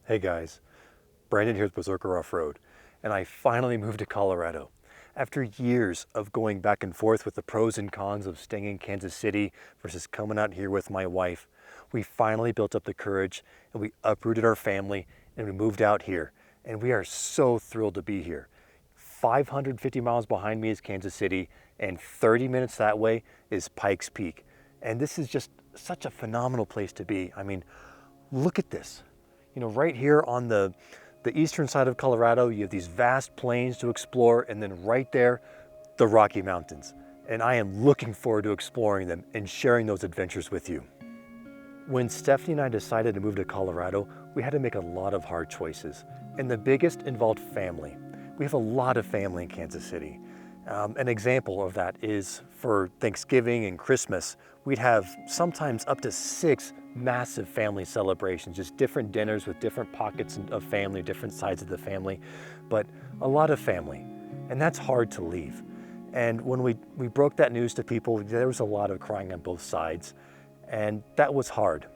Hey guys, Brandon here with E3 Offroad, and I finally moved to Colorado. After years of going back and forth with the pros and cons of staying in Kansas City versus coming out here with my wife, we finally built up the courage and we uprooted our family and we moved out here. And we are so thrilled to be here. 550 miles behind me is Kansas City, and 30 minutes that way is Pikes Peak. And this is just such a phenomenal place to be. I mean, look at this. You know, right here on the eastern side of Colorado, you have these vast plains to explore, and then right there, the Rocky Mountains. And I am looking forward to exploring them and sharing those adventures with you. When Stephanie and I decided to move to Colorado, we had to make a lot of hard choices, and the biggest involved family. We have a lot of family in Kansas City. An example of that is for Thanksgiving and Christmas, we'd have sometimes up to 6 massive family celebrations, just different dinners with different pockets of family, different sides of the family, but a lot of family. And that's hard to leave. And when we broke that news to people, there was a lot of crying on both sides, and that was hard.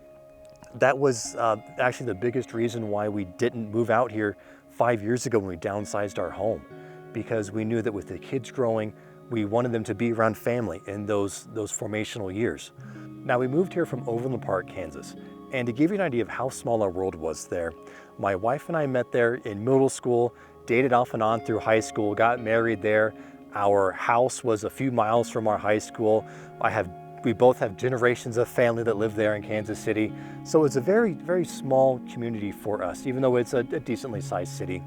That was actually the biggest reason why we didn't move out here 5 years ago when we downsized our home, because we knew that with the kids growing, we wanted them to be around family in those formational years. Now, we moved here from Overland Park, Kansas, and to give you an idea of how small our world was there, my wife and I met there in middle school, dated off and on through high school, got married there. Our house was a few miles from our high school. We both have generations of family that live there in Kansas City. So it's a very, very small community for us, even though it's a decently sized city.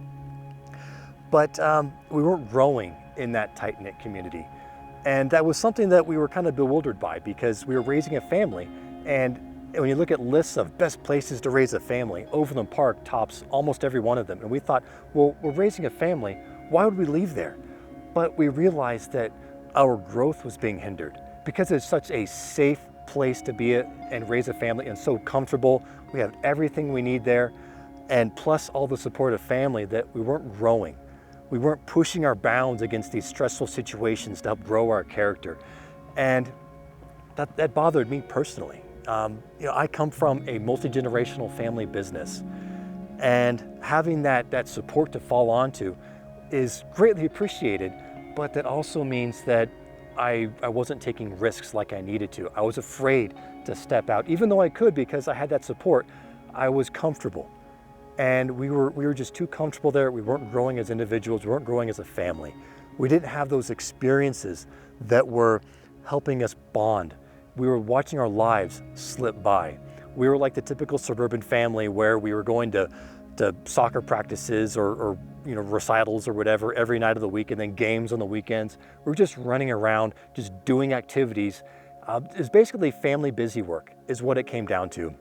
But we weren't growing in that tight-knit community. And that was something that we were kind of bewildered by, because we were raising a family. And when you look at lists of best places to raise a family, Overland Park tops almost every one of them. And we thought, well, we're raising a family, why would we leave there? But we realized that our growth was being hindered because it's such a safe place to be and raise a family, and so comfortable. We have everything we need there, and plus all the support of family, that we weren't growing. We weren't pushing our bounds against these stressful situations to help grow our character. And that bothered me personally. I come from a multi-generational family business, and having that support to fall onto is greatly appreciated, but that also means that I wasn't taking risks like I needed to. I was afraid to step out, even though I could, because I had that support. I was comfortable. And we were just too comfortable there. We weren't growing as individuals. We weren't growing as a family. We didn't have those experiences that were helping us bond. We were watching our lives slip by. We were like the typical suburban family where we were going to soccer practices or recitals or whatever every night of the week, and then games on the weekends. We were just running around, just doing activities. It's basically family busy work is what it came down to.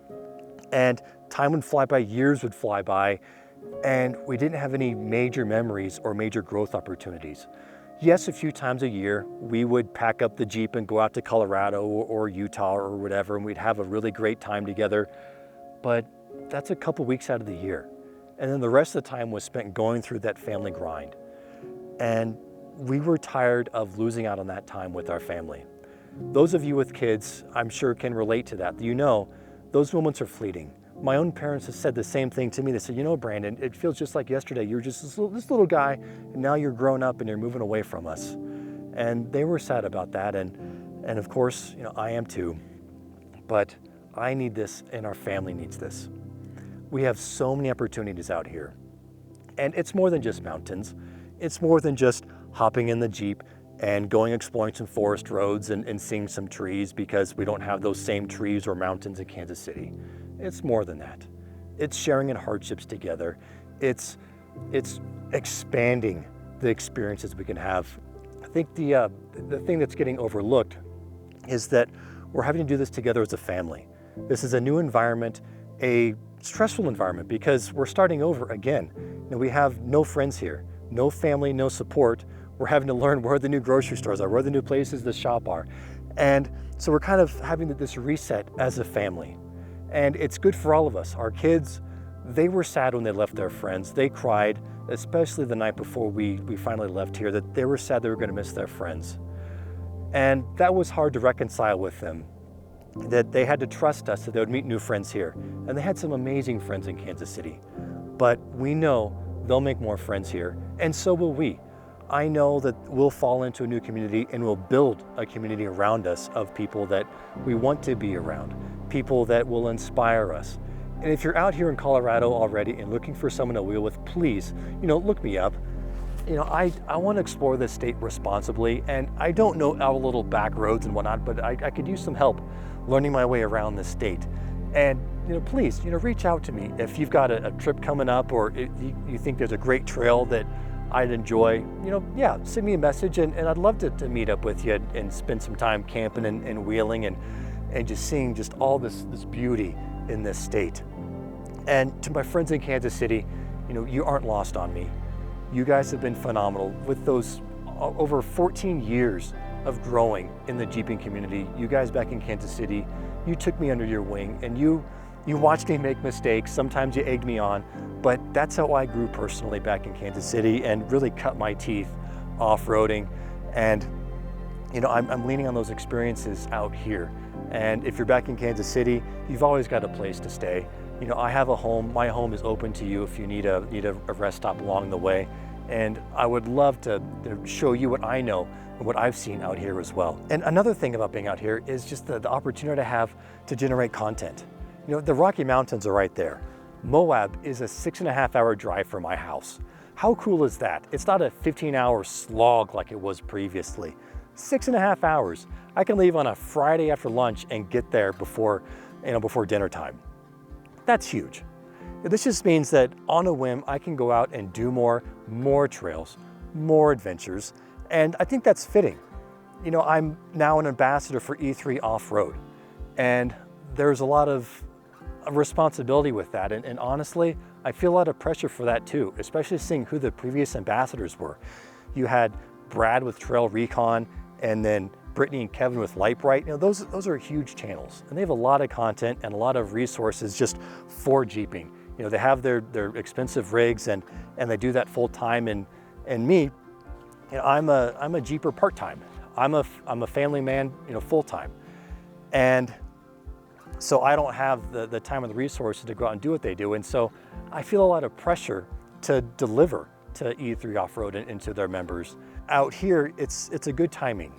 And time would fly by, years would fly by, and we didn't have any major memories or major growth opportunities. Yes, a few times a year, we would pack up the Jeep and go out to Colorado or Utah or whatever, and we'd have a really great time together. But that's a couple weeks out of the year. And then the rest of the time was spent going through that family grind. And we were tired of losing out on that time with our family. Those of you with kids, I'm sure, can relate to that. You know, those moments are fleeting. My own parents have said the same thing to me. They said, you know, Brandon, it feels just like yesterday. You're just this little guy, and now you're grown up and you're moving away from us. And they were sad about that. And of course, I am too. But I need this, and our family needs this. We have so many opportunities out here. And it's more than just mountains. It's more than just hopping in the Jeep and going exploring some forest roads and seeing some trees, because we don't have those same trees or mountains in Kansas City. It's more than that. It's sharing in hardships together. It's expanding the experiences we can have. I think the thing that's getting overlooked is that we're having to do this together as a family. This is a new environment, a stressful environment, because we're starting over again. We have no friends here, no family, no support. We're having to learn where the new grocery stores are, where the new places to shop are. And so we're kind of having this reset as a family. And it's good for all of us. Our kids, they were sad when they left their friends. They cried, especially the night before we finally left here, that they were sad they were going to miss their friends. And that was hard to reconcile with them. that they had to trust us that they would meet new friends here. And they had some amazing friends in Kansas City. But we know they'll make more friends here, and so will we. I know that we'll fall into a new community and we'll build a community around us of people that we want to be around, people that will inspire us. And if you're out here in Colorado already and looking for someone to wheel with, please, look me up. I want to explore this state responsibly, and I don't know our little back roads and whatnot, but I could use some help learning my way around this state. And please, reach out to me if you've got a trip coming up, or you think there's a great trail that I'd enjoy. Yeah, send me a message, and I'd love to meet up with you and spend some time camping and wheeling and just seeing just all this beauty in this state. And to my friends in Kansas City, you aren't lost on me. You guys have been phenomenal with those over 14 years of growing in the Jeeping community. You guys back in Kansas City, you took me under your wing, and you watched me make mistakes. Sometimes you egged me on, but that's how I grew personally back in Kansas City and really cut my teeth off-roading. And I'm leaning on those experiences out here. And if you're back in Kansas City, you've always got a place to stay. I have a home. My home is open to you if you need a rest stop along the way. And I would love to show you what I know and what I've seen out here as well. And another thing about being out here is just the opportunity to have to generate content. The Rocky Mountains are right there. Moab is a 6.5-hour drive from my house. How cool is that? It's not a 15-hour slog like it was previously. 6.5 hours. I can leave on a Friday after lunch and get there before dinner time. That's huge. This just means that on a whim, I can go out and do more trails, more adventures, and I think that's fitting. I'm now an ambassador for E3 Offroad, and there's a lot of responsibility with that, and honestly, I feel a lot of pressure for that too, especially seeing who the previous ambassadors were. You had Brad with Trail Recon, and then Brittany and Kevin with Lightbright. Those are huge channels, and they have a lot of content and a lot of resources just for Jeeping. They have their expensive rigs, and they do that full time. And me, I'm a Jeeper part time. I'm a family man, full time, and so I don't have the time or the resources to go out and do what they do. And so I feel a lot of pressure to deliver to E3 Offroad and to their members. Out here, it's a good timing,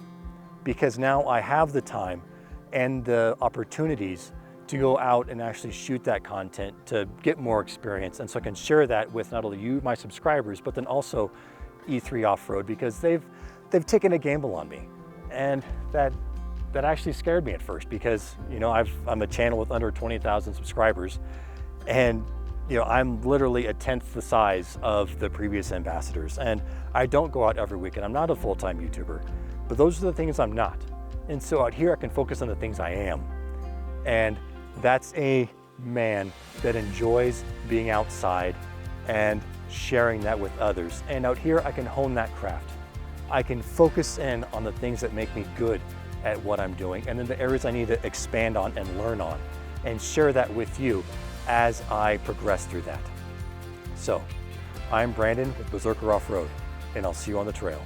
because now I have the time and the opportunities to go out and actually shoot that content to get more experience. And so I can share that with not only you, my subscribers, but then also E3 Offroad, because they've taken a gamble on me. And that actually scared me at first, because I'm a channel with under 20,000 subscribers, and I'm literally a tenth the size of the previous ambassadors, and I don't go out every weekend. I'm not a full-time YouTuber, but those are the things I'm not. And so out here I can focus on the things I am, and that's a man that enjoys being outside and sharing that with others. And out here I can hone that craft. I can focus in on the things that make me good at what I'm doing, and then the areas I need to expand on and learn on, and share that with you as I progress through that. So, I'm Brandon with Berserker Offroad, and I'll see you on the trail.